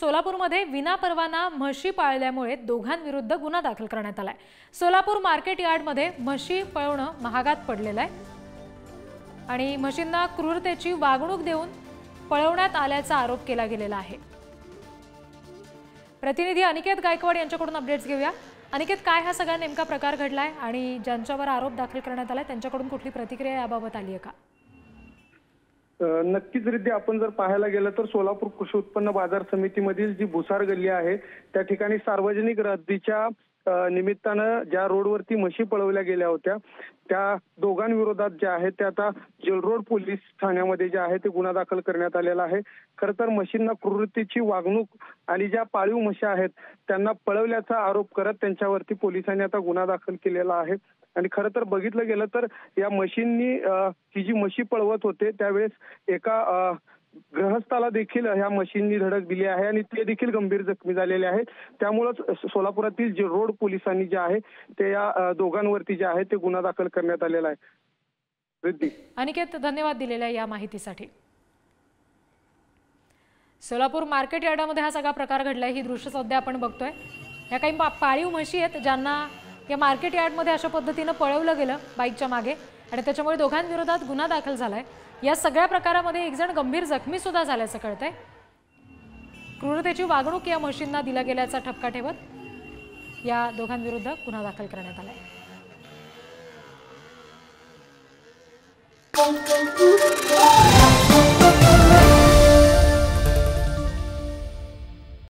सोलापूरमध्ये विनापरवाना म्हशी पाळल्यामुळे दोघांविरुद्ध गुन्हा दाखल करण्यात आलाय। सोलापूर मार्केट यार्डमध्ये म्हशी पळवणं महागात पडलेलं आहे आणि म्हशींना क्रूरतेची वागणूक देऊन पळवण्यात आल्याचा आरोप केला गेलेला आहे। प्रतिनिधी अनिकेत गायकवाड यांच्याकडून अपडेट्स घेऊया। अनिकेत, काय हा सगळा नेमका प्रकार घडलाय आणि ज्यांच्यावर आरोप दाखल करण्यात आलाय त्यांच्याकडून कुठली प्रतिक्रिया याबाबत आली आहे का? नक्कीच रिद्धी, आपण जर पाहायला गेलं तर सोलापूर कृषी उत्पन्न बाजार समितीमधील जी भुसार गल्ली आहे त्या ठिकाणी सार्वजनिक रहदारीच्या निमित्तानं ज्या रोडवरती म्हशी पळवल्या गेल्या होत्या त्या दोघांविरोधात जे आहे ते आता जेल रोड पोलीस ठाण्यामध्ये जे आहे ते गुन्हा दाखल करण्यात आलेला आहे। खरं तर म्हशींना क्रूरतेची वागणूक आणि ज्या पाळीव म्हशी आहेत त्यांना पळवल्याचा आरोप करत त्यांच्यावरती पोलिसांनी आता गुन्हा दाखल केलेला आहे। आणि खरं तर बघितलं गेलं तर या म्हशींनी ही जी म्हशी पळवत होते त्यावेळेस एका गृहस्थाला देखील ह्या मशीननी धडक दिली आहे आणि ते देखील गंभीर जखमी झालेले आहेत। त्यामुळेच सोलापुरातील जे रोड पोलिसांनी जे आहे ते या दोघांवरती जे आहे ते गुन्हा दाखल करण्यात आलेला आहे। रिद्धी, अनिकेत, धन्यवाद दिलेल्या या माहितीसाठी। सोलापूर मार्केट यार्डामध्ये हा सगळा प्रकार घडलाय, ही दृश्य सध्या आपण बघतोय। या काही पाळीव म्हशी आहेत ज्यांना या मार्केट यार्डमध्ये अशा पद्धतीने पळवलं गेलं बाईकच्या मागे आणि त्याच्यामुळे दोघांविरोधात गुन्हा दाखल झालाय। या सगळ्या प्रकारामध्ये एक जण गंभीर जखमी सुद्धा झाल्याचं कळतंय। क्रूरतेची वागणूक या म्हशींना दिला गेल्याचा ठपका ठेवत या दोघांविरुद्ध गुन्हा दाखल करण्यात आलाय।